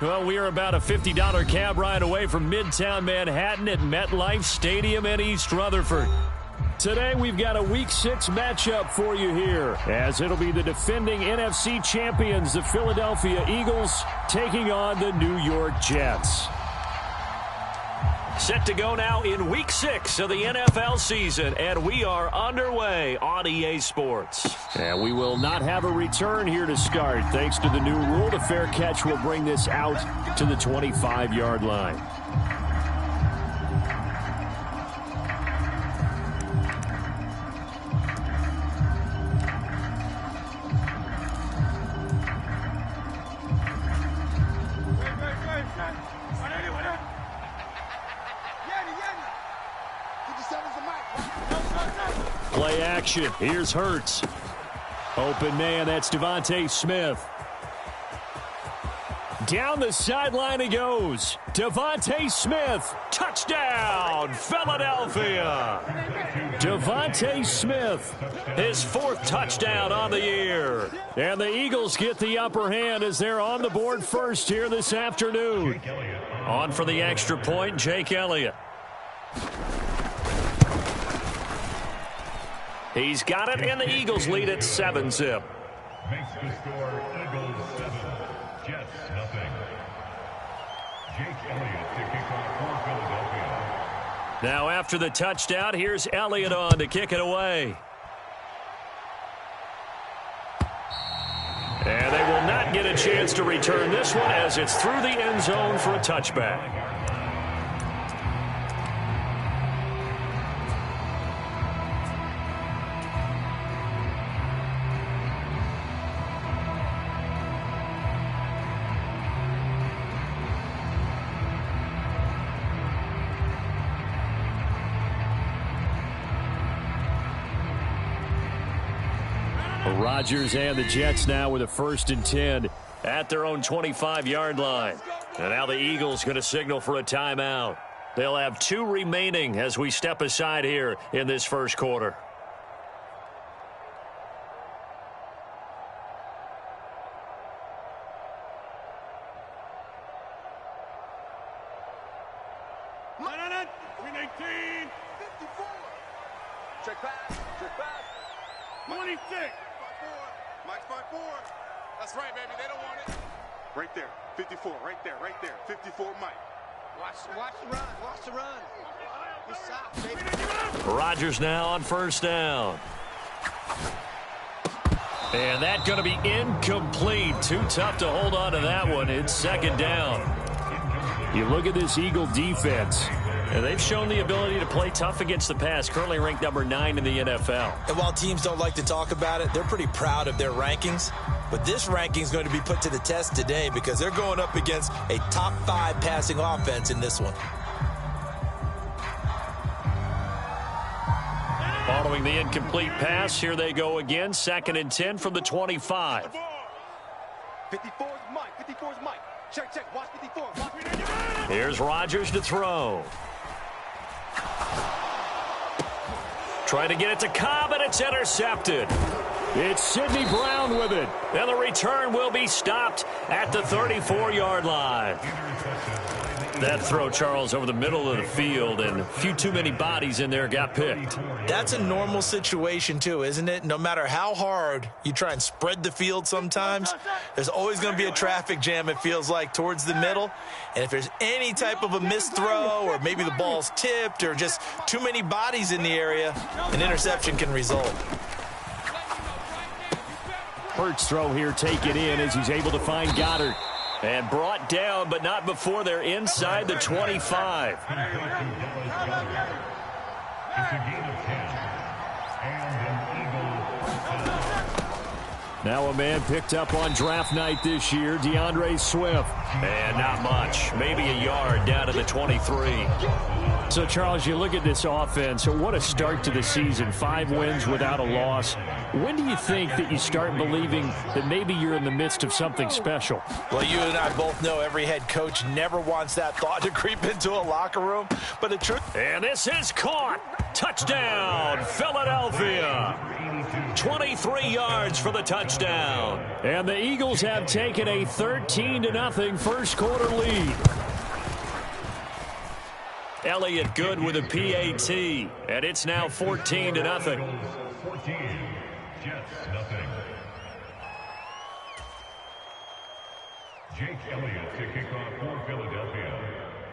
Well, we are about a $50 cab ride away from Midtown Manhattan at MetLife Stadium in East Rutherford. Today, we've got a Week 6 matchup for you here, as it'll be the defending NFC champions, the Philadelphia Eagles, taking on the New York Jets. Set to go now in Week 6 of the NFL season, and we are underway on EA Sports. And we will not have a return here to start. Thanks to the new rule, the fair catch will bring this out to the 25-yard line. Play action. Here's Hurts. Open man, that's Devontae Smith. Down the sideline he goes. Devontae Smith. Touchdown, Philadelphia. Devontae Smith, his 4th touchdown on the year. And the Eagles get the upper hand as they're on the board first here this afternoon. On for the extra point, Jake Elliott. He's got it, and the Eagles lead at 7-zip. Makes the score Eagles 7, Jets nothing. Jake Elliott to kick off for Philadelphia. Now after the touchdown, here's Elliott on to kick it away. And they will not get a chance to return this one as it's through the end zone for a touchback. Rodgers and the Jets now with a 1st and 10 at their own 25-yard line. And now the Eagles going to signal for a timeout. They'll have 2 remaining as we step aside here in this first quarter. Check back. 26. Mike's 5-4. That's right, baby. They don't want it. Right there. 54. Right there. 54, Mike. Watch the run. Watch the run. Good shot, baby. Rodgers now on 1st down. And that's going to be incomplete. Too tough to hold on to that one. It's 2nd down. You look at this Eagle defense. And they've shown the ability to play tough against the pass, currently ranked number 9 in the NFL. And while teams don't like to talk about it, they're pretty proud of their rankings. But this ranking is going to be put to the test today because they're going up against a top 5 passing offense in this one. Following the incomplete pass, here they go again. 2nd and 10 from the 25. 54 is Mike. 54 is Mike. Check. Watch 54. Here's Rodgers to throw. Trying to get it to Cobb, and it's intercepted. It's Sidney Brown with it. And the return will be stopped at the 34-yard line. That throw, Charles, over the middle of the field, and a few too many bodies in there got picked. That's a normal situation, too, isn't it? No matter how hard you try and spread the field sometimes, there's always going to be a traffic jam, it feels like, towards the middle. And if there's any type of a missed throw or maybe the ball's tipped or just too many bodies in the area, an interception can result. Hurts throw here taken in as he's able to find Goddard. And brought down, but not before they're inside the 25. It's a gain of 10. And an Eagle. Now a man picked up on draft night this year, DeAndre Swift. And not much. Maybe a yard down to the 23. So, Charles, you look at this offense, and what a start to the season. 5 wins without a loss. When do you think that you start believing that maybe you're in the midst of something special? Well, you and I both know every head coach never wants that thought to creep into a locker room. But the truth... And this is caught. Touchdown, Philadelphia. 23 yards for the touchdown. And the Eagles have taken a 13-0 first quarter lead. Elliott good with a PAT, and it's now 14-0. 14, Jets nothing. Jake Elliott to kick off for Philadelphia.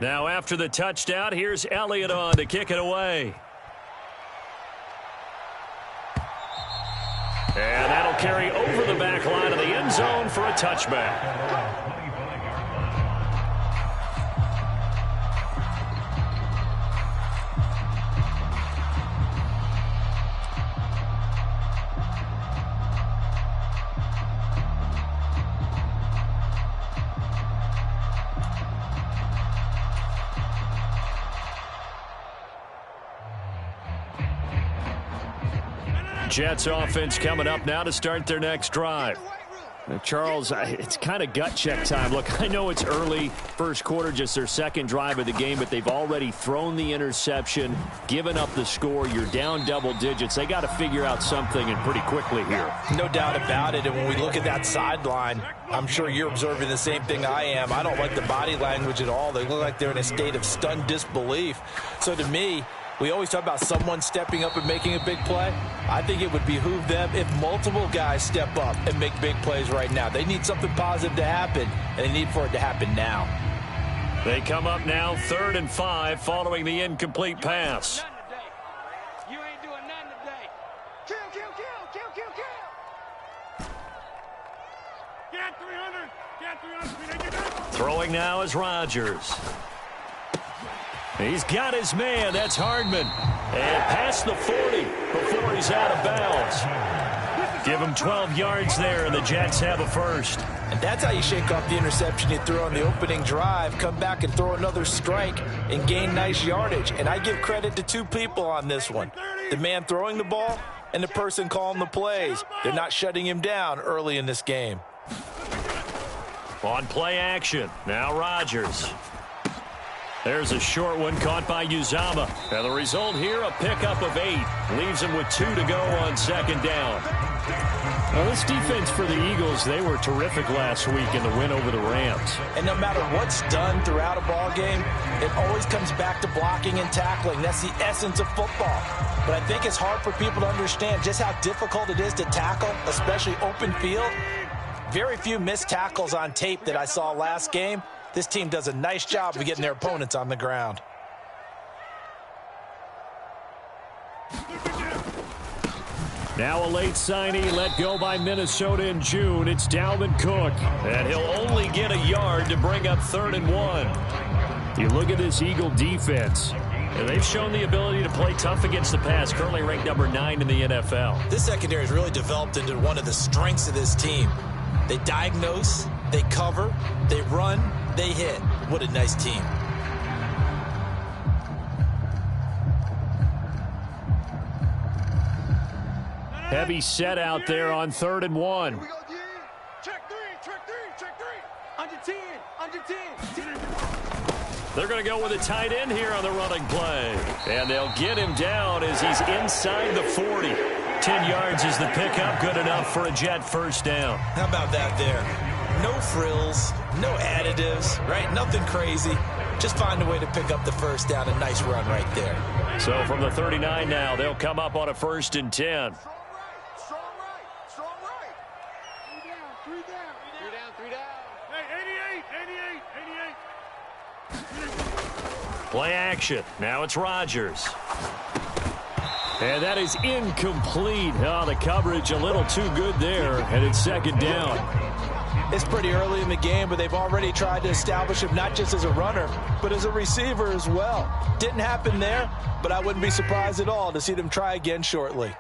Now after the touchdown, here's Elliott on to kick it away. And that'll carry over the back line of the end zone for a touchback. Jets offense coming up now to start their next drive. Now, Charles, it's kind of gut check time. Look, I know it's early, first quarter, just their second drive of the game, but they've already thrown the interception, given up the score. You're down double digits. They got to figure out something, and pretty quickly here. No doubt about it. And when we look at that sideline, I'm sure you're observing the same thing I am. I don't like the body language at all. They look like they're in a state of stunned disbelief. So to me, we always talk about someone stepping up and making a big play. I think it would behoove them if multiple guys step up and make big plays right now. They need something positive to happen, and they need for it to happen now. They come up now 3rd and 5 following the incomplete pass. You ain't doing nothing today. Kill, kill, kill, kill, kill, kill. Get 300. Get 300. Throwing now is Rodgers. He's got his man. That's Hardman. And past the 40 before he's out of bounds. Give him 12 yards there, and the Jets have a first. And that's how you shake off the interception you threw on the opening drive, come back and throw another strike and gain nice yardage. And I give credit to two people on this one. The man throwing the ball and the person calling the plays. They're not shutting him down early in this game. On play action, now Rodgers. There's a short one caught by Uzama. And the result here, a pickup of 8. Leaves him with 2 to go on second down. Well, this defense for the Eagles, they were terrific last week in the win over the Rams. And no matter what's done throughout a ball game, it always comes back to blocking and tackling. That's the essence of football. But I think it's hard for people to understand just how difficult it is to tackle, especially open field. Very few missed tackles on tape that I saw last game. This team does a nice job of getting their opponents on the ground. Now a late signee let go by Minnesota in June. It's Dalvin Cook. And he'll only get a yard to bring up 3rd and 1. You look at this Eagle defense. And they've shown the ability to play tough against the pass, currently ranked number 9 in the NFL. This secondary has really developed into one of the strengths of this team. They diagnose, they cover, they run, they hit. What a nice team. Heavy set out there on 3rd and 1. Here we go, G. Check 3, check 3, check 3. Under 10, under 10. They're going to go with a tight end here on the running play. And they'll get him down as he's inside the 40. 10 yards is the pickup, good enough for a Jet first down. How about that there? No frills, no additives, right? Nothing crazy. Just find a way to pick up the first down. A nice run right there. So from the 39 now, they'll come up on a 1st and 10. Strong right, strong right. 3 down, 3 down. 3 down, 3 down. Hey, 88, 88, 88. Play action. Now it's Rodgers. And that is incomplete. Oh, the coverage a little too good there, and it's 2nd down. It's pretty early in the game, but they've already tried to establish him not just as a runner, but as a receiver as well. Didn't happen there, but I wouldn't be surprised at all to see them try again shortly.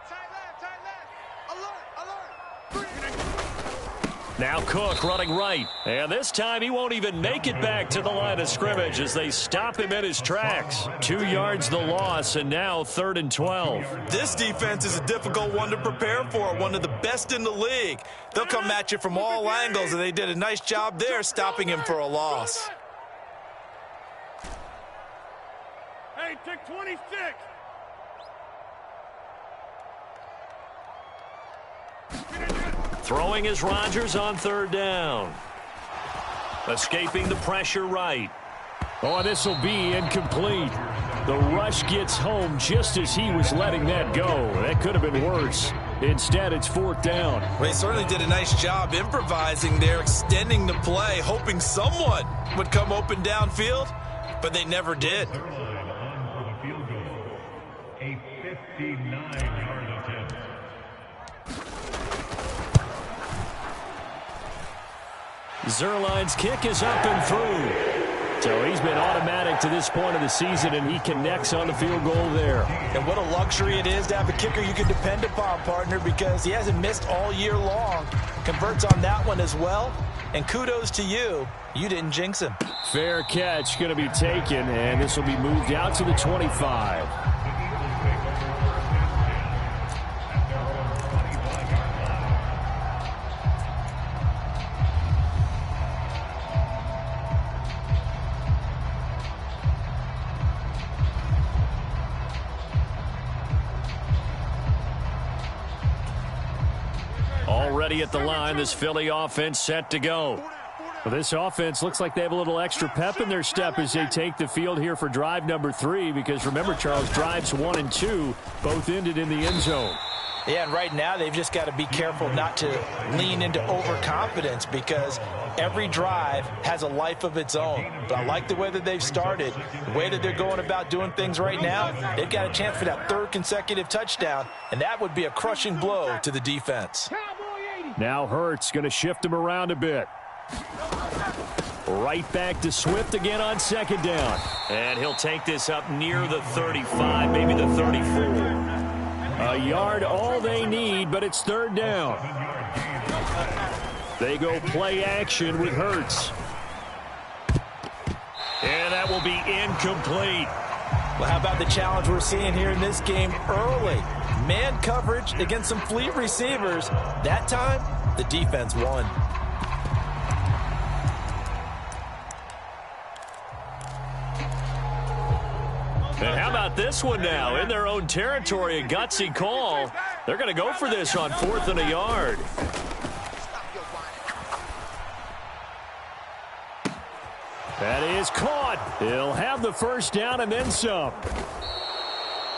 Tight left, alert, alert. 3. Now Cook running right. And this time he won't even make it back to the line of scrimmage as they stop him in his tracks. 2 yards the loss, and now 3rd and 12. This defense is a difficult one to prepare for, one of the best in the league. They'll come at you from all angles, and they did a nice job there stopping him for a loss. Hey, take 26. Throwing is Rodgers on 3rd down. Escaping the pressure right. Oh, this will be incomplete. The rush gets home just as he was letting that go. That could have been worse. Instead, it's 4th down. Well, they certainly did a nice job improvising there, extending the play, hoping someone would come open downfield, but they never did. A 59-yard attempt. Zerline's kick is up and through. So he's been automatic to this point of the season, and he connects on the field goal there. And what a luxury it is to have a kicker you can depend upon, partner, because he hasn't missed all year long. Converts on that one as well. And kudos to you. You didn't jinx him. Fair catch going to be taken, and this will be moved out to the 25. Already at the line, this Philly offense set to go. Well, this offense looks like they have a little extra pep in their step as they take the field here for drive number 3, because remember, Charles, drives 1 and 2 both ended in the end zone. Yeah, and right now they've just got to be careful not to lean into overconfidence, because every drive has a life of its own. But I like the way that they've started, the way that they're going about doing things right now. They've got a chance for that 3rd consecutive touchdown, and that would be a crushing blow to the defense. Now Hurts going to shift him around a bit. Right back to Swift again on 2nd down. And he'll take this up near the 35, maybe the 34. A yard all they need, but it's 3rd down. They go play action with Hurts. And that will be incomplete. Well, how about the challenge we're seeing here in this game early? Man coverage against some fleet receivers. That time, the defense won. And how about this one now? In their own territory, a gutsy call. They're going to go for this on 4th and a yard. That is caught. He'll have the 1st down and then some.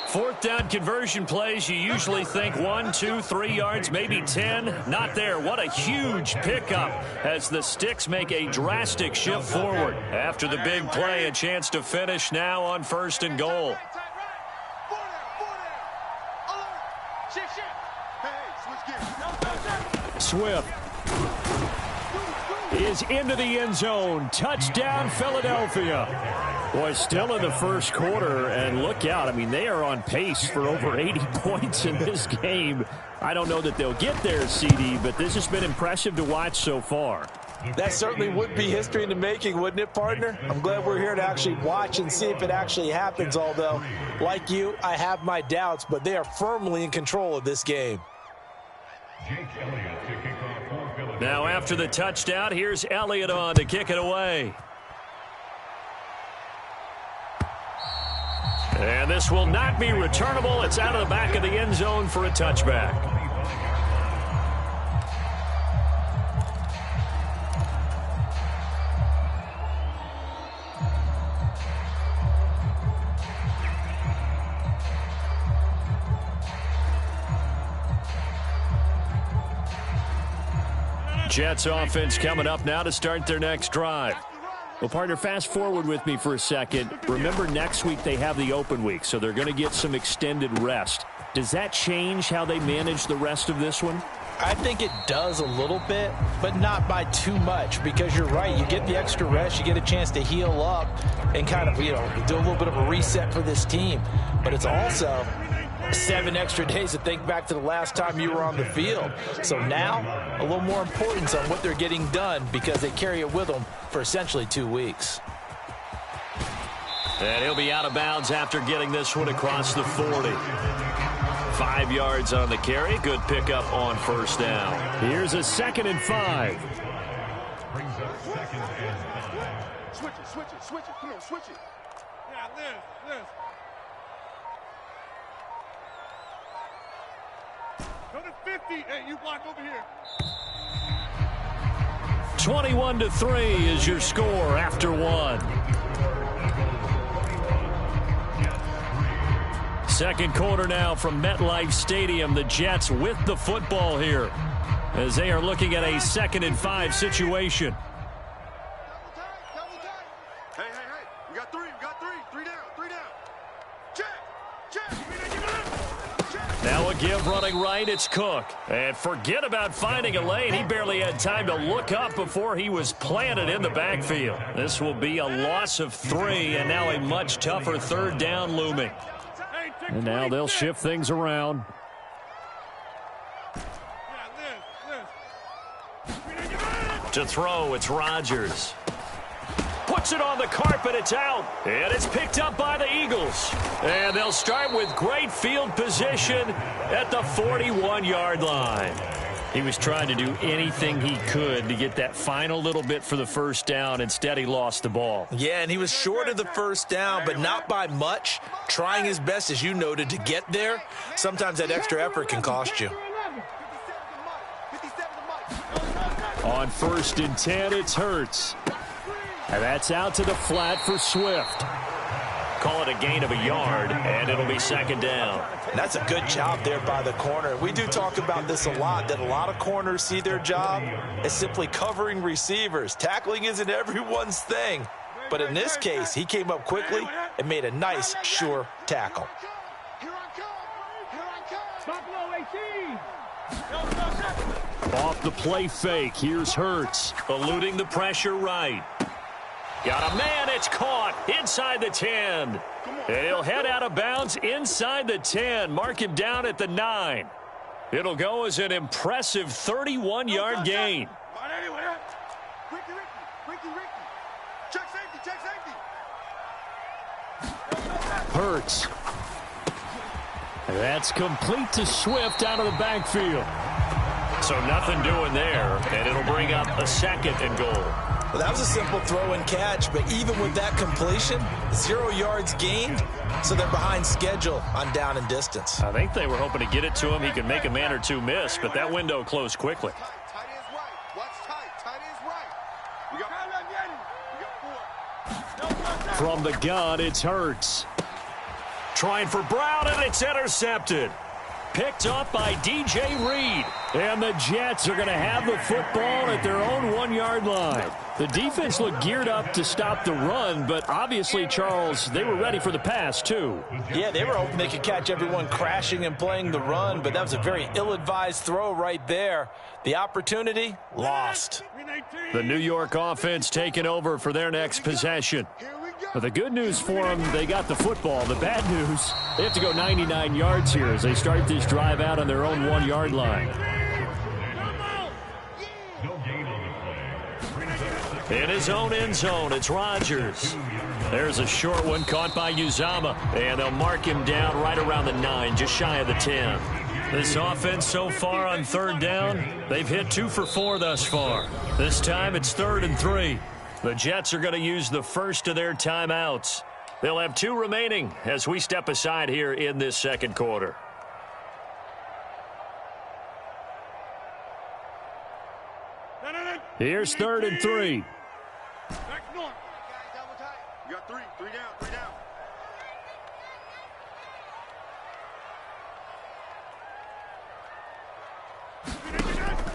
4th down conversion plays, you usually think 1, 2, 3 yards, maybe 10. Not there. What a huge pickup as the Sticks make a drastic shift forward. After the big play, a chance to finish now on 1st and goal. Swift is into the end zone. Touchdown, Philadelphia. Boy, still in the 1st quarter, and look out. I mean, they are on pace for over 80 points in this game. I don't know that they'll get there, CD, but this has been impressive to watch so far. That certainly would be history in the making, wouldn't it, partner? I'm glad we're here to actually watch and see if it actually happens, although, like you, I have my doubts, but they are firmly in control of this game. Now after the touchdown, here's Elliott on to kick it away. And this will not be returnable. It's out of the back of the end zone for a touchback. Jets offense coming up now to start their next drive. Well, partner, fast forward with me for a second. Remember, next week they have the open week, so they're going to get some extended rest. Does that change how they manage the rest of this one? I think it does a little bit, but not by too much, because you're right. You get the extra rest, you get a chance to heal up and kind of, do a little bit of a reset for this team. But it's also 7 extra days to think back to the last time you were on the field. So now, a little more importance on what they're getting done because they carry it with them for essentially 2 weeks. And he'll be out of bounds after getting this one across the 40. 5 yards on the carry. Good pickup on first down. Here's a 2nd and 5. Brings up 2nd and 5. Switch it, switch it, switch it. Come on, switch it. Yeah, Liz. Go to 50. Hey, you block over here. 21-3 is your score after 1. Second quarter now from MetLife Stadium. The Jets with the football here as they are looking at a 2nd and 5 situation. Hey. We got 3. Three down. Check. Now a give running right. It's Cook. And forget about finding a lane. He barely had time to look up before he was planted in the backfield. This will be a loss of 3 and now a much tougher 3rd down looming. And now they'll shift things around. To throw, it's Rodgers. Puts it on the carpet, it's out. And it's picked up by the Eagles. And they'll start with great field position at the 41-yard line. He was trying to do anything he could to get that final little bit for the first down. Instead, he lost the ball. Yeah, and he was short of the first down, but not by much. Trying his best, as you noted, to get there. Sometimes that extra effort can cost you. On 1st and 10, it's Hurts. And that's out to the flat for Swift. Call it a gain of a yard, and it'll be 2nd down. And that's a good job there by the corner. We do talk about this a lot, that a lot of corners see their job as simply covering receivers. Tackling isn't everyone's thing. But in this case, he came up quickly and made a nice, sure tackle. Off the play fake, here's Hurts. Eluding the pressure right. Got a man, it's caught inside the 10. And he'll head out of bounds inside the 10. Mark him down at the 9. It'll go as an impressive 31-yard gain. Hurts. That's complete to Swift out of the backfield. So nothing doing there, and it'll bring up a 2nd and goal. Well, that was a simple throw and catch, but even with that completion, 0 yards gained, so they're behind schedule on down and distance. I think they were hoping to get it to him. He could make a man or two miss, but that window closed quickly. Tight is right. Watch tight. Tight is right. We got 4. From the gun, it's Hurts. Trying for Brown, and it's intercepted. Picked up by DJ Reed. And the Jets are going to have the football at their own 1-yard line. The defense looked geared up to stop the run, but obviously, Charles, they were ready for the pass, too. Yeah, they were hoping they could catch everyone crashing and playing the run, but that was a very ill-advised throw right there. The opportunity, lost. The New York offense taking over for their next possession. But the good news for them, they got the football. The bad news, they have to go 99 yards here as they start this drive out on their own 1-yard line. In his own end zone, it's Rodgers. There's a short one caught by Uzama, and they'll mark him down right around the 9, just shy of the 10. This offense so far on 3rd down, they've hit 2 for 4 thus far. This time it's 3rd and 3. The Jets are going to use the first of their timeouts. They'll have 2 remaining as we step aside here in this 2nd quarter. Here's 3rd and 3. Back north. You got 3. 3 down. 3 down.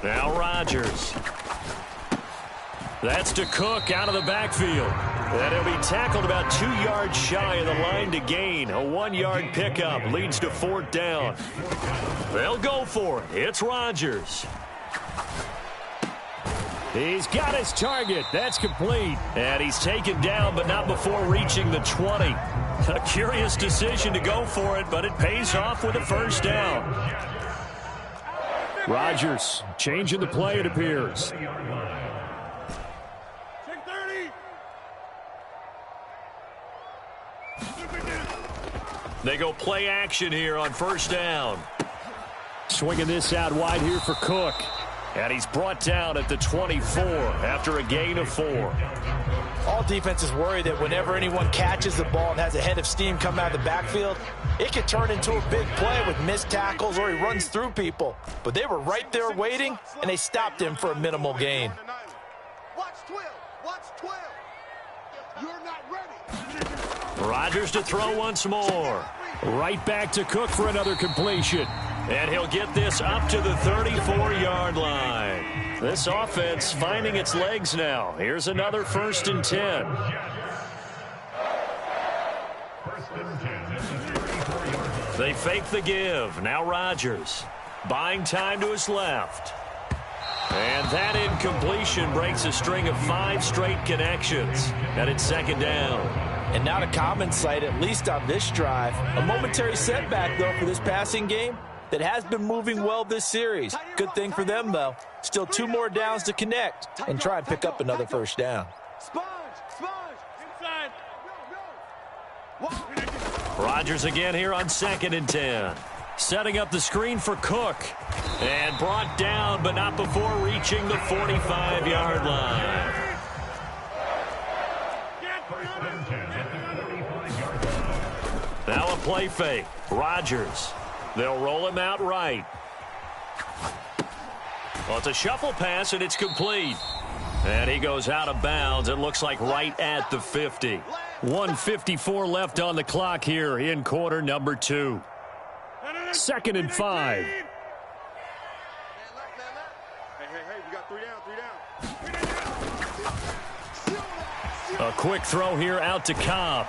Now Rodgers. That's to Cook out of the backfield. And he'll be tackled about 2 yards shy of the line to gain. A 1-yard pickup leads to 4th down. They'll go for it. It's Rodgers. He's got his target. That's complete. And he's taken down, but not before reaching the 20. A curious decision to go for it, but it pays off with a first down. Rodgers changing the play, it appears. Check 30. They go play action here on first down. Swinging this out wide here for Cook. And he's brought down at the 24 after a gain of 4. All defenses worry that whenever anyone catches the ball and has a head of steam come out of the backfield, it could turn into a big play with missed tackles or he runs through people. But they were right there waiting, and they stopped him for a minimal gain. Watch 12. Watch 12. You're not ready. Rodgers to throw once more. Right back to Cook for another completion. And he'll get this up to the 34-yard line. This offense finding its legs now. Here's another 1st and 10. They fake the give. Now Rodgers buying time to his left. And that incompletion breaks a string of 5 straight connections. And it's 2nd down. And not a common sight, at least on this drive. A momentary setback, though, for this passing game that has been moving well this series. Good thing for them, though. Still 2 more downs to connect and try and pick up another first down. Sponge. Inside. Rodgers again here on 2nd and 10. Setting up the screen for Cook. And brought down, but not before reaching the 45-yard line. Now a play fake. Rodgers. They'll roll him out right. Well, it's a shuffle pass, and it's complete. And he goes out of bounds. It looks like right at the 50. 1:54 left on the clock here in quarter number 2. 2nd and 5. Hey, we got 3 down. A quick throw here out to Cobb.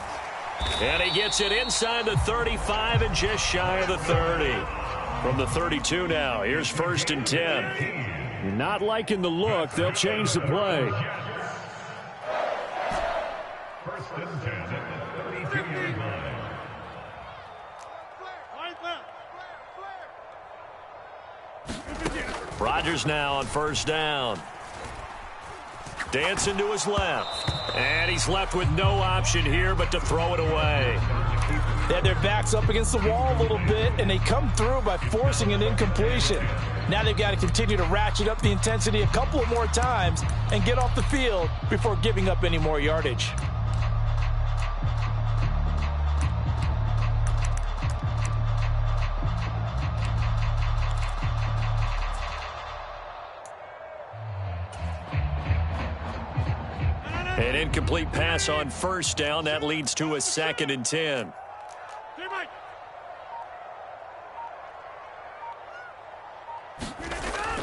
And he gets it inside the 35 and just shy of the 30. From the 32 now, here's 1st and 10. Not liking the look. They'll change the play. 1st and 10 at the 32-yard line. Rodgers now on 1st down. Dancing to his left. And he's left with no option here but to throw it away. They had their backs up against the wall a little bit, and they come through by forcing an incompletion. Now they've got to continue to ratchet up the intensity a couple of more times and get off the field before giving up any more yardage. An incomplete pass on 1st down. That leads to a 2nd and 10.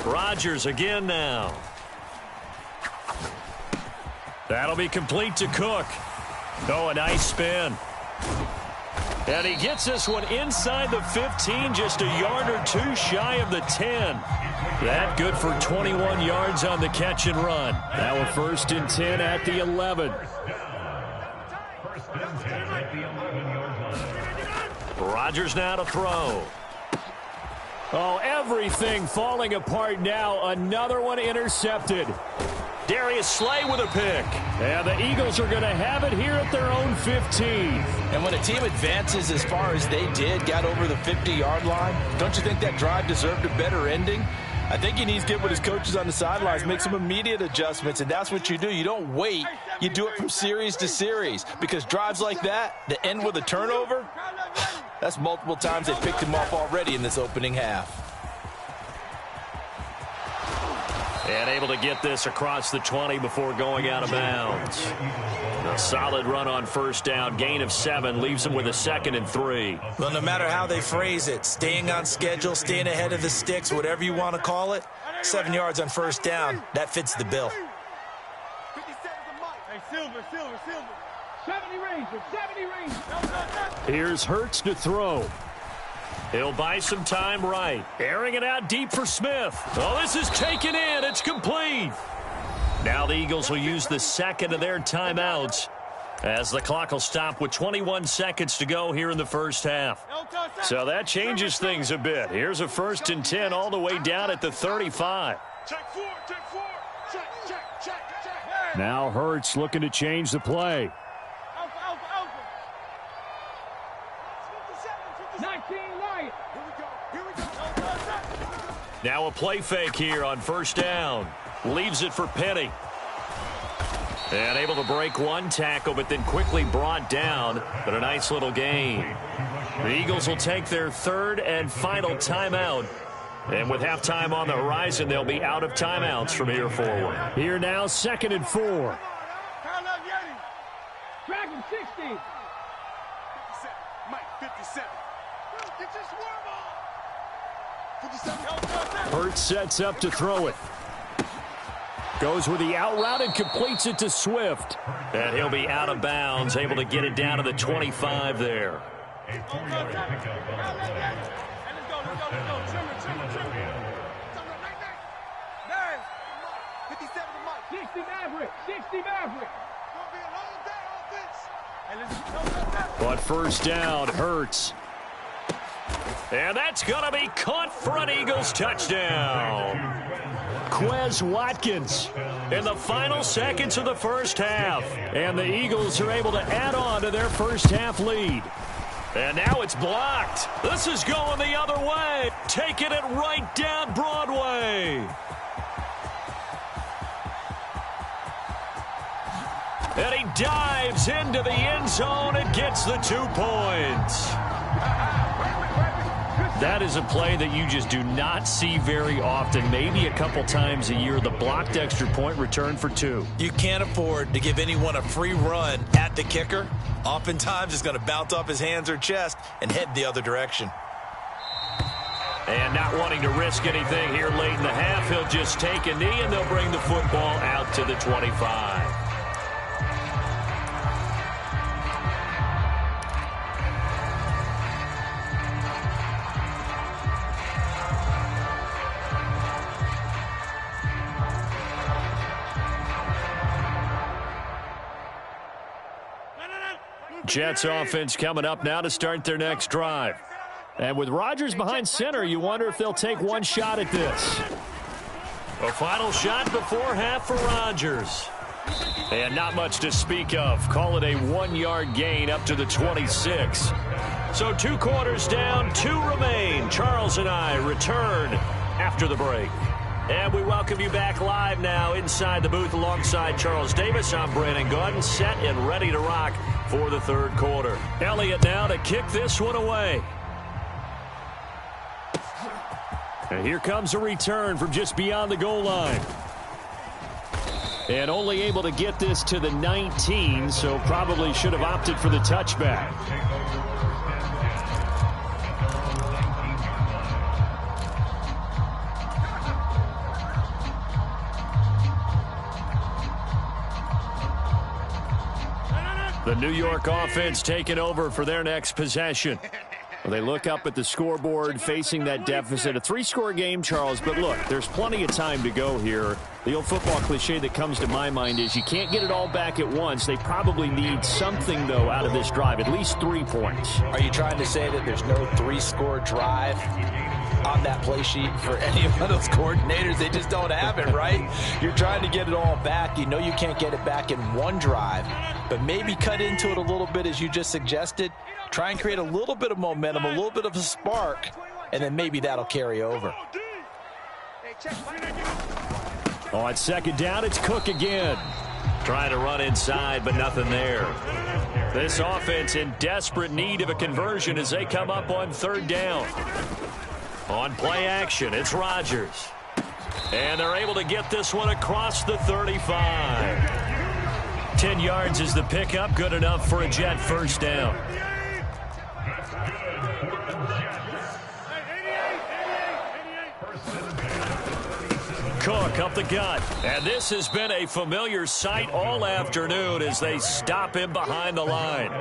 Rodgers again now. That'll be complete to Cook. Oh, a nice spin. And he gets this one inside the 15, just a yard or 2 shy of the 10. That good for 21 yards on the catch and run. Now a 1st and 10 at the 11. 1st and 10 at the 11-yard line. Rodgers now to throw. Oh, everything falling apart now. Another one intercepted. Darius Slay with a pick. And the Eagles are going to have it here at their own 15. And when a team advances as far as they did, got over the 50-yard line, don't you think that drive deserved a better ending? I think he needs to get with his coaches on the sidelines, make some immediate adjustments, and that's what you do. You don't wait. You do it from series to series, because drives like that end with a turnover, that's multiple times they picked him off already in this opening half. And able to get this across the 20 before going out of bounds. A solid run on 1st down. Gain of 7 leaves him with a 2nd and 3. Well, no matter how they phrase it, staying on schedule, staying ahead of the sticks, whatever you want to call it, 7 yards on 1st down, that fits the bill. 57's a mic. Hey, Silver. 70 range. Here's Hurts to throw. He'll buy some time right. Airing it out deep for Smith. Oh, this is taken in. It's complete. Now the Eagles will use the 2nd of their timeouts As the clock will stop with 21 seconds to go here in the first half. So that changes things a bit. Here's a 1st and 10 all the way down at the 35. Check 4, check 4. Check. Now Hurts looking to change the play. Alpha. 19 Lions. Here we go. Now a play fake here on 1st down. Leaves it for Penny. And able to break one tackle, but then quickly brought down. But a nice little gain. The Eagles will take their 3rd and final timeout. And with halftime on the horizon, they'll be out of timeouts from here forward. Here now, 2nd and 4. Dragon 60. 57. Mike, 57. Get your swarm on. 57. Hurts sets up to throw it. Goes with the out route and completes it to Swift. And he'll be out of bounds, able to get it down to the 25 there. A 4-yard pickup on the play. Let's go. Trim it. 57 to Mike. 60 Maverick. Gonna be a long day on this. But 1st down, Hurts. And that's going to be caught for an Eagles touchdown. Quez Watkins In the final seconds of the first half. and the Eagles are able to add on to their first half lead. And now it's blocked. This is going the other way. Taking it right down Broadway. And he dives into the end zone and gets the 2 points. That is a play that you just do not see very often. Maybe a couple times a year, the blocked extra point return for 2. You can't afford to give anyone a free run at the kicker. Oftentimes, it's going to bounce off his hands or chest and head the other direction. And not wanting to risk anything here late in the half, he'll just take a knee and they'll bring the football out to the 25. Jets offense coming up now to start their next drive. And with Rodgers behind center, you wonder if they'll take one shot at this. A final shot before half for Rodgers. And not much to speak of. Call it a 1-yard gain up to the 26. So 2 quarters down, 2 remain. Charles and I return after the break. And we welcome you back live now inside the booth alongside Charles Davis. I'm Brandon Gordon, set and ready to rock for the 3rd quarter. Elliott now to kick this one away. And here comes a return from just beyond the goal line. And only able to get this to the 19, so probably should have opted for the touchback. The New York offense taking over for their next possession. Well, they look up at the scoreboard facing that deficit. A 3-score game, Charles, but look, there's plenty of time to go here. The old football cliche that comes to my mind is you can't get it all back at once. They probably need something, though, out of this drive, at least 3 points. Are you trying to say that there's no 3-score drive on that play sheet for any of those coordinators? They just don't have it, right? You're trying to get it all back. You know you can't get it back in one drive, but maybe cut into it a little bit as you just suggested. Try and create a little bit of momentum, a little bit of a spark, and then maybe that'll carry over. On 2nd down, it's Cook again. Trying to run inside, but nothing there. This offense in desperate need of a conversion as they come up on 3rd down. On play action, it's Rodgers. And they're able to get this one across the 35. 10 yards is the pickup, good enough for a Jet 1st down. Cook up the gut. And this has been a familiar sight all afternoon as they stop him behind the line.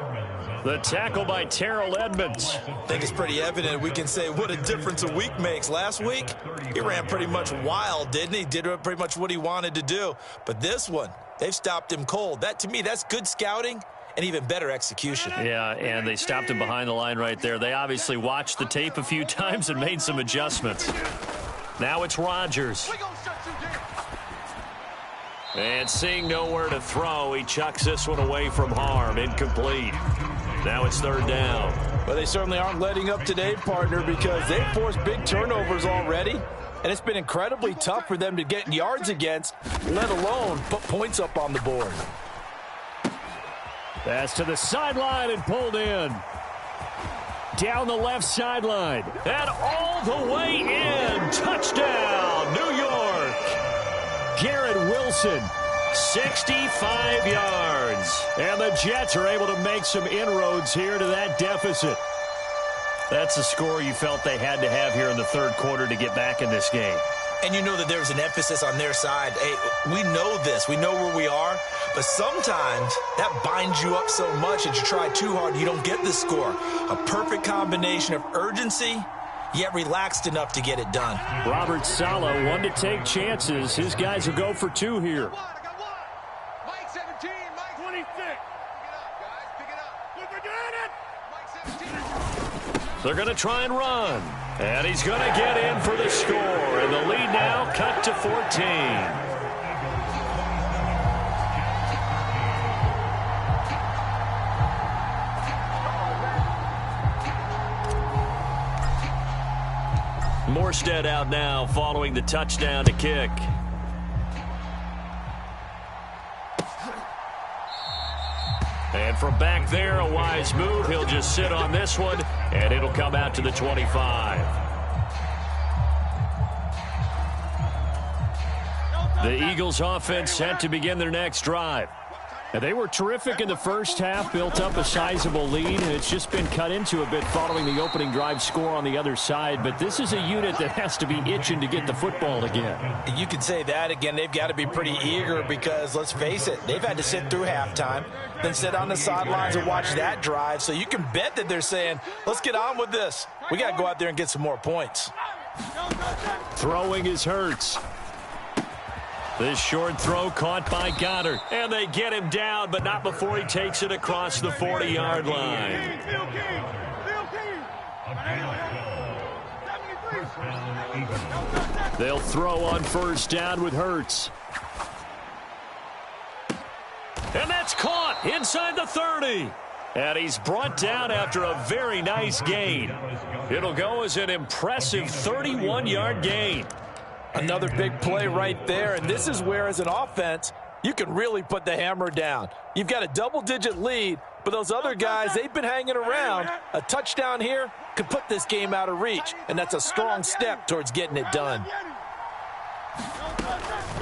The tackle by Terrell Edmonds. I think it's pretty evident. We can say what a difference a week makes. Last week, he ran pretty much wild, didn't he? Did pretty much what he wanted to do. But this one, they've stopped him cold. That, to me, that's good scouting, and even better execution. Yeah, and they stopped him behind the line right there. They obviously watched the tape a few times and made some adjustments. Now it's Rodgers. And seeing nowhere to throw, he chucks this one away from harm. Incomplete. Now it's third down. Well, they certainly aren't letting up today, partner, because they've forced big turnovers already, and it's been incredibly tough for them to get yards against, let alone put points up on the board. Pass to the sideline and pulled in. Down the left sideline. And all the way in. Touchdown, New York. Garrett Wilson, 65 yards. And the Jets are able to make some inroads here to that deficit. That's the score you felt they had to have here in the third quarter to get back in this game. And you know that there's an emphasis on their side. Hey, we know this. We know where we are. But sometimes that binds you up so much that you try too hard, you don't get the score. A perfect combination of urgency, yet relaxed enough to get it done. Robert Saleh, one to take chances. His guys will go for two here. Mike 17, Mike 26. Pick it up, guys. Pick it up. Look, we're doing it. Mike 17. They're going to try and run. And he's going to get in for the score. And the lead now cut to 14. Morstead out now following the touchdown to kick. And from back there, a wise move. He'll just sit on this one, and it'll come out to the 25. The Eagles offense set to begin their next drive. And they were terrific in the first half, built up a sizable lead, and it's just been cut into a bit following the opening drive score on the other side. But this is a unit that has to be itching to get the football again. You could say that again. They've got to be pretty eager because, let's face it, they've had to sit through halftime, then sit on the sidelines and watch that drive. So you can bet that they're saying, let's get on with this. We got to go out there and get some more points. Throwing is Hurts. This short throw caught by Goddard. And they get him down, but not before he takes it across the 40-yard line. They'll throw on first down with Hurts. And that's caught inside the 30. And he's brought down after a very nice gain. It'll go as an impressive 31-yard gain. Another big play right there, and this is where, as an offense, you can really put the hammer down. You've got a double-digit lead, but those other guys, they've been hanging around. A touchdown here could put this game out of reach, and that's a strong step towards getting it done.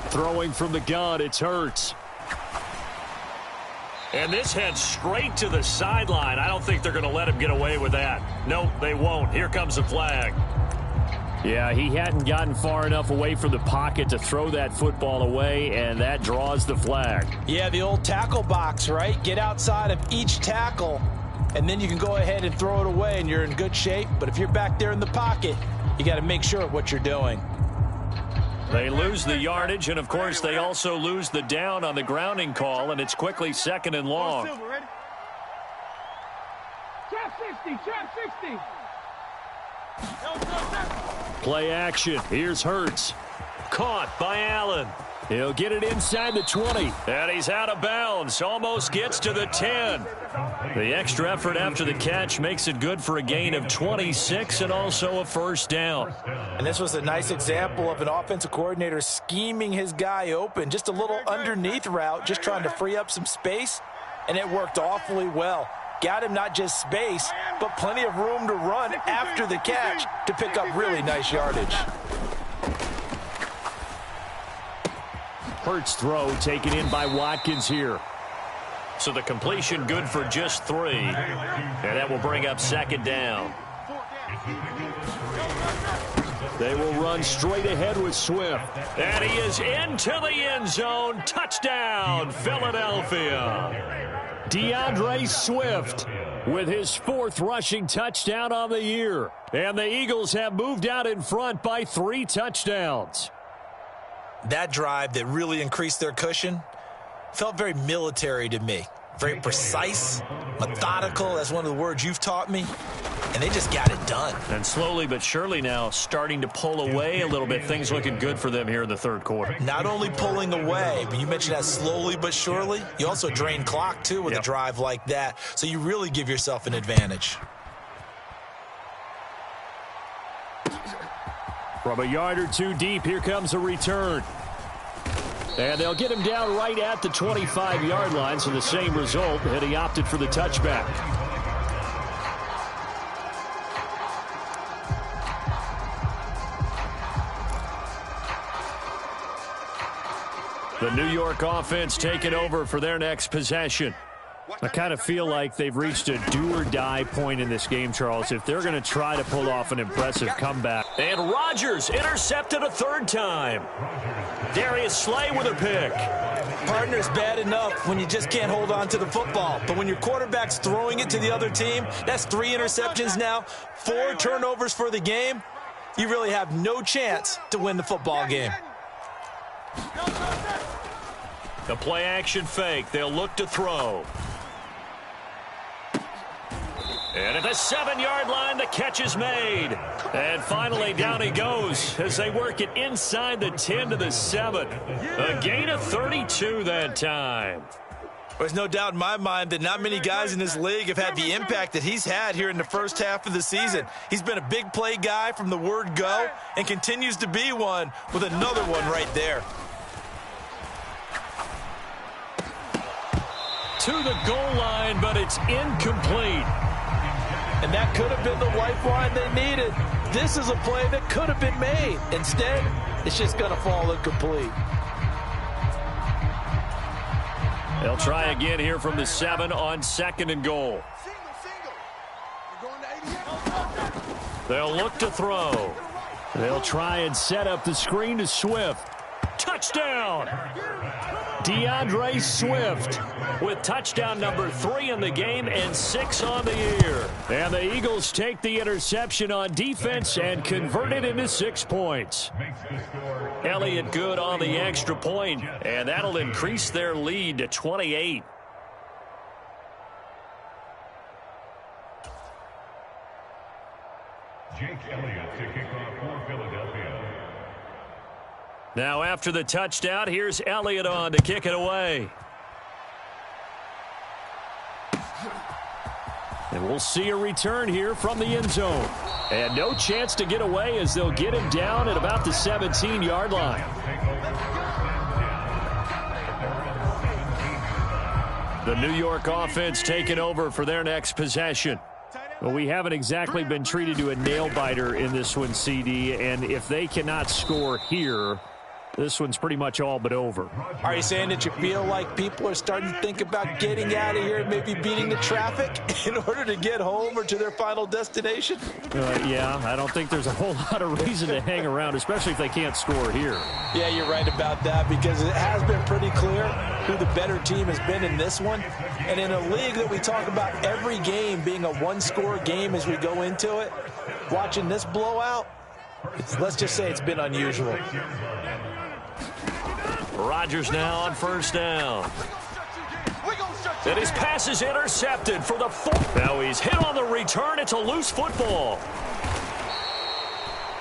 Throwing from the gun, it's Hurts. And this heads straight to the sideline. I don't think they're going to let him get away with that. Nope, they won't. Here comes the flag. Yeah, he hadn't gotten far enough away from the pocket to throw that football away, and that draws the flag. Yeah, the old tackle box, right? Get outside of each tackle, and then you can go ahead and throw it away, and you're in good shape. But if you're back there in the pocket, you got to make sure of what you're doing. They lose the yardage, and, of course, they also lose the down on the grounding call, and it's quickly second and long. Trap 60, trap 60. Play action. Here's Hurts. Caught by Allen. He'll get it inside the 20. And he's out of bounds. Almost gets to the 10. The extra effort after the catch makes it good for a gain of 26 and also a first down. And this was a nice example of an offensive coordinator scheming his guy open. Just a little underneath route, just trying to free up some space, and it worked awfully well. Got him not just space, but plenty of room to run after the catch to pick up really nice yardage. Hurts throw taken in by Watkins here. So the completion good for just 3. And that will bring up second down. They will run straight ahead with Swift. And he is into the end zone. Touchdown, Philadelphia. DeAndre Swift with his 4th rushing touchdown on the year. And the Eagles have moved out in front by 3 touchdowns. That drive that really increased their cushion felt very military to me. very precise, methodical. That's one of the words you've taught me. And they just got it done. And slowly but surely now starting to pull away a little bit. Things looking good for them here in the third quarter. Not only pulling away, but you mentioned that slowly but surely. You also drain clock, too, with a drive like that. So you really give yourself an advantage. From a yard or two deep, here comes a return. And they'll get him down right at the 25-yard line, so the same result, and he opted for the touchback. The New York offense taking over for their next possession. I kind of feel like they've reached a do-or-die point in this game, Charles, if they're going to try to pull off an impressive comeback. And Rodgers intercepted a third time. Darius Slay with a pick. Partner's bad enough when you just can't hold on to the football. But when your quarterback's throwing it to the other team, that's 3 interceptions now, 4 turnovers for the game. You really have no chance to win the football game. The play-action fake. They'll look to throw. And at the 7-yard line, the catch is made. And finally, down he goes as they work it inside the 10 to the 7. A gain of 32 that time. There's no doubt in my mind that not many guys in this league have had the impact that he's had here in the first half of the season. He's been a big play guy from the word go and continues to be one with another one right there. To the goal line, but it's incomplete. And that could have been the lifeline they needed. This is a play that could have been made. Instead, it's just going to fall incomplete. They'll try again here from the 7 on 2nd and goal. They'll look to throw. They'll try and set up the screen to Swift. Touchdown! DeAndre Swift with touchdown number 3 in the game and 6 on the year. And the Eagles take the interception on defense and convert it into 6 points. Elliott good on the extra point, and that'll increase their lead to 28. Jake Elliott to kick off for Philadelphia. Now after the touchdown, here's Elliott on to kick it away. And we'll see a return here from the end zone. And no chance to get away as they'll get him down at about the 17-yard line. The New York offense taking over for their next possession. Well, we haven't exactly been treated to a nail-biter in this one, CD, and if they cannot score here, this one's pretty much all but over. Are you saying that you feel like people are starting to think about getting out of here and maybe beating the traffic in order to get home or to their final destination? Yeah, I don't think there's a whole lot of reason to hang around, especially if they can't score here. Yeah, you're right about that because it has been pretty clear who the better team has been in this one. And in a league that we talk about every game being a one-score game as we go into it, watching this blowout, let's just say it's been unusual. Rodgers now on first down. And his pass is intercepted for the 4th. Now he's hit on the return. It's a loose football.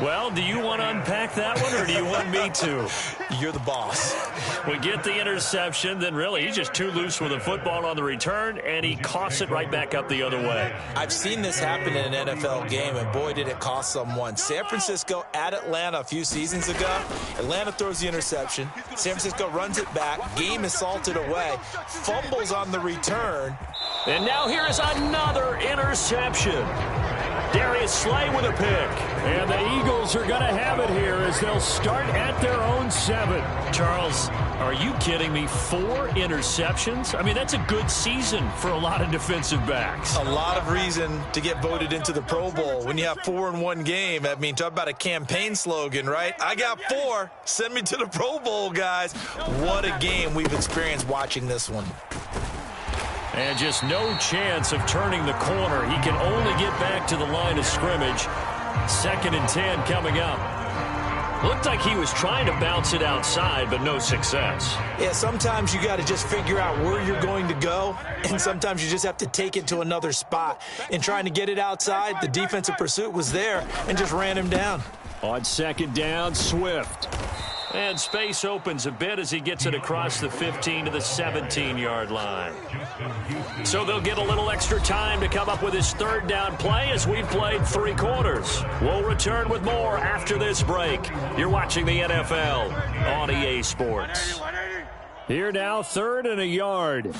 Well, do you want to unpack that one or do you want me to? You're the boss. We get the interception, then really he's just too loose with the football on the return, and he coughs it right back up the other way. I've seen this happen in an NFL game, and boy, did it cost someone. San Francisco at Atlanta a few seasons ago. Atlanta throws the interception. San Francisco runs it back. Game is salted away. Fumbles on the return. And now here is another interception. Darius Slay with a pick. And the Eagles are going to have it here as they'll start at their own 7. Charles, are you kidding me? 4 interceptions? I mean, that's a good season for a lot of defensive backs. A lot of reason to get voted into the Pro Bowl. When you have 4 in one game, I mean, talk about a campaign slogan, right? I got 4. Send me to the Pro Bowl, guys. What a game we've experienced watching this one. And just no chance of turning the corner. He can only get back to the line of scrimmage. 2nd and 10 coming up. Looked like he was trying to bounce it outside, but no success. Yeah, sometimes you got to just figure out where you're going to go, and sometimes you just have to take it to another spot. In trying to get it outside, the defensive pursuit was there and just ran him down. On second down, Swift. And space opens a bit as he gets it across the 15 to the 17-yard line. So they'll get a little extra time to come up with his third down play as we've played 3 quarters. We'll return with more after this break. You're watching the NFL on EA Sports. Here now, 3rd and a yard.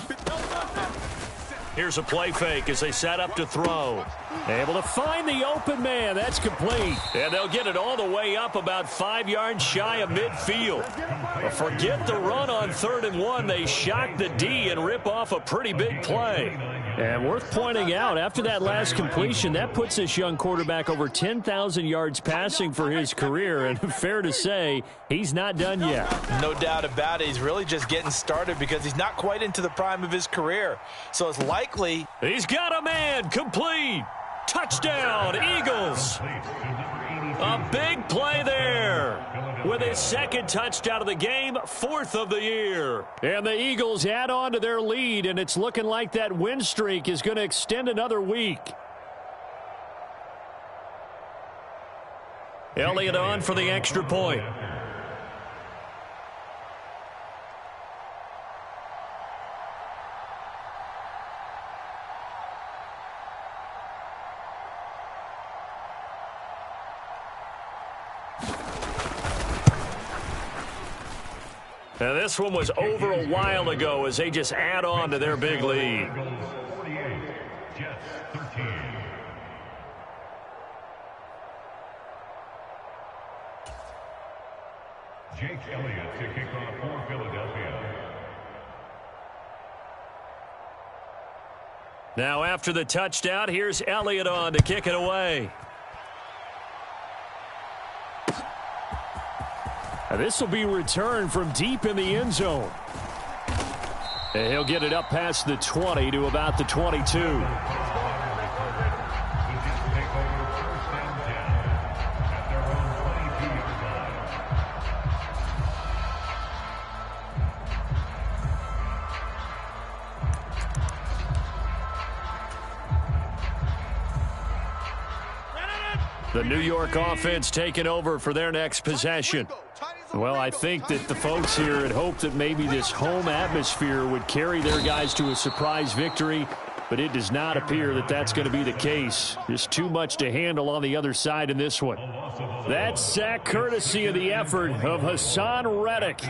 Here's a play fake as they set up to throw. Able to find the open man. That's complete. And they'll get it all the way up about 5 yards shy of midfield. But forget the run on 3rd and 1. They shock the D and rip off a pretty big play. And worth pointing out, after that last completion, that puts this young quarterback over 10,000 yards passing for his career. And fair to say, he's not done yet. No doubt about it. He's really just getting started because he's not quite into the prime of his career. So it's likely. He's got a man. Complete. Touchdown, Eagles. A big play there. With his 2nd touchdown of the game, 4th of the year. And the Eagles add on to their lead, and it's looking like that win streak is going to extend another week. Elliott on for the extra point. Now this one was over a while ago as they just add on to their big lead. 48, Jets 13. Jake Elliott to kick off for Philadelphia. Now after the touchdown, here's Elliott on to kick it away. This will be returned from deep in the end zone. And he'll get it up past the 20 to about the 22. The New York offense taking over for their next possession. Well, I think that the folks here had hoped that maybe this home atmosphere would carry their guys to a surprise victory, but it does not appear that that's going to be the case. Just too much to handle on the other side in this one. That sack courtesy of the effort of Hassan Reddick.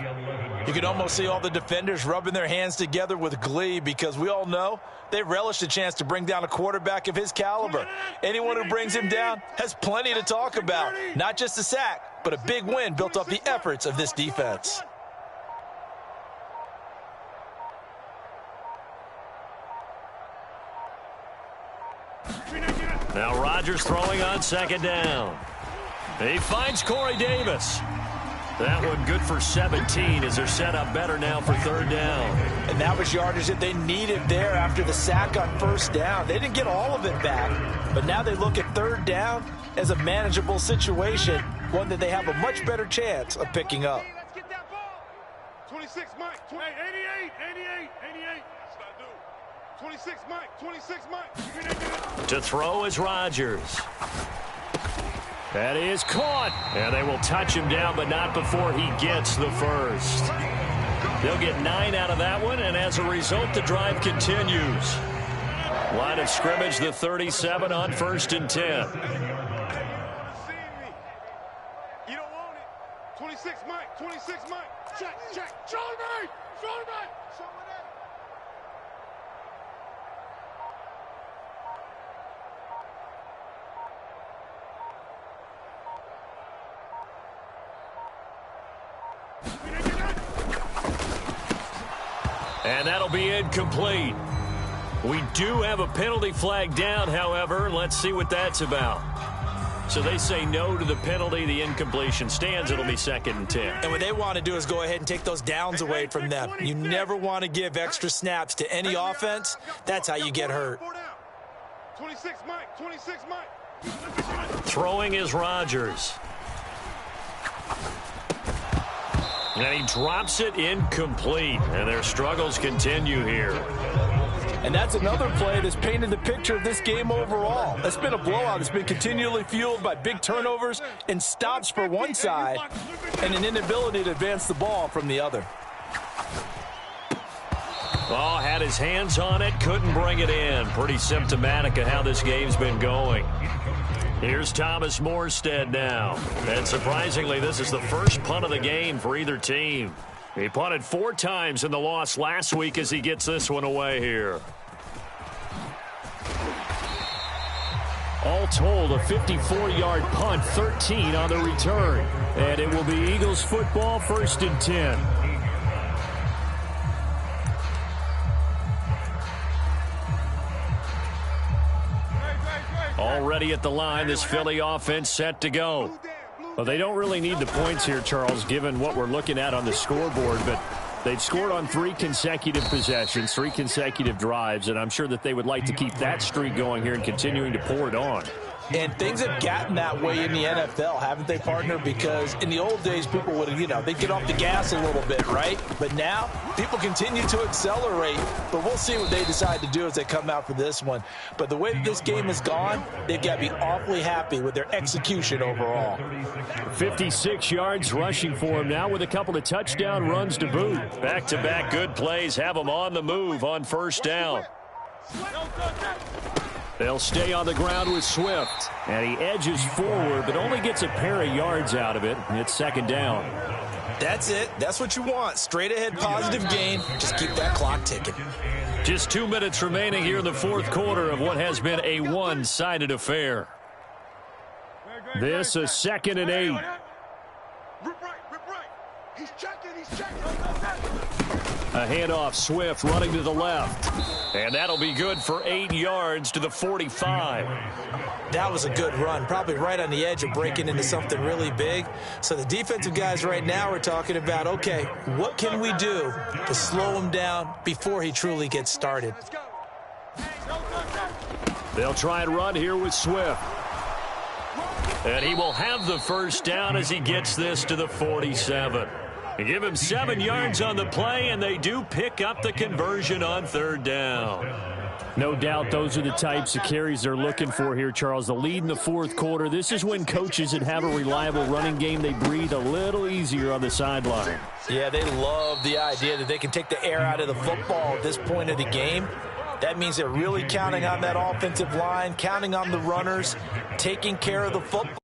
You can almost see all the defenders rubbing their hands together with glee because we all know they relish the chance to bring down a quarterback of his caliber. Anyone who brings him down has plenty to talk about. Not just a sack, but a big win built off the efforts of this defense. Now Rodgers throwing on 2nd down. He finds Corey Davis. That one good for 17 as they're set up better now for 3rd down. And that was yardage that they needed there after the sack on 1st down. They didn't get all of it back, but now they look at 3rd down as a manageable situation, one that they have a much better chance of picking up. Let's get that ball. 26, Mike. 88. That's what I do. 26, Mike. 26, Mike. To throw is Rodgers. That is caught. And they will touch him down, but not before he gets the first. They'll get 9 out of that one, and as a result, the drive continues. Line of scrimmage, the 37 on 1st and 10. You don't want it. 26, Mike. 26, Mike. Check. Show me. Show me. Show me that. And that'll be incomplete. We do have a penalty flag down, however. Let's see what that's about. So they say no to the penalty. The incompletion stands. It'll be 2nd and 10. And what they want to do is go ahead and take those downs away from them. You never want to give extra snaps to any offense. That's how you get hurt. 26, Mike. Throwing is Rodgers. And he drops it incomplete. And their struggles continue here. And that's another play that's painted the picture of this game overall. It's been a blowout. It's been continually fueled by big turnovers and stops for one side and an inability to advance the ball from the other. Oh, had his hands on it, couldn't bring it in. Pretty symptomatic of how this game's been going. Here's Thomas Morstead now. And surprisingly, this is the first punt of the game for either team. He punted 4 times in the loss last week as he gets this one away here. All told, a 54-yard punt, 13 on the return. And it will be Eagles football, 1st and 10. Already at the line, this Philly offense set to go. Well, they don't really need the points here, Charles, given what we're looking at on the scoreboard, but they've scored on 3 consecutive possessions, 3 consecutive drives, and I'm sure that they would like to keep that streak going here and continuing to pour it on. And things have gotten that way in the NFL, haven't they, partner? Because in the old days, people would, they'd get off the gas a little bit, right? But now, people continue to accelerate. But we'll see what they decide to do as they come out for this one. But the way that this game has gone, they've got to be awfully happy with their execution overall. 56 yards rushing for him now with a couple of touchdown runs to boot. Back-to-back good plays have them on the move on 1st down. They'll stay on the ground with Swift. And he edges forward, but only gets a pair of yards out of it. It's 2nd down. That's it. That's what you want. Straight ahead positive gain. Just keep that clock ticking. Just 2 minutes remaining here in the 4th quarter of what has been a one-sided affair. This a 2nd and 8. Rip right. He's checking. A handoff, Swift running to the left. And that'll be good for 8 yards to the 45. That was a good run, probably right on the edge of breaking into something really big. So the defensive guys right now are talking about, okay, what can we do to slow him down before he truly gets started? They'll try and run here with Swift. And he will have the 1st down as he gets this to the 47. They give him 7 yards on the play, and they do pick up the conversion on 3rd down. No doubt those are the types of carries they're looking for here, Charles. The lead in the 4th quarter. This is when coaches that have a reliable running game, they breathe a little easier on the sideline. Yeah, they love the idea that they can take the air out of the football at this point of the game. That means they're really counting on that offensive line, counting on the runners, taking care of the football.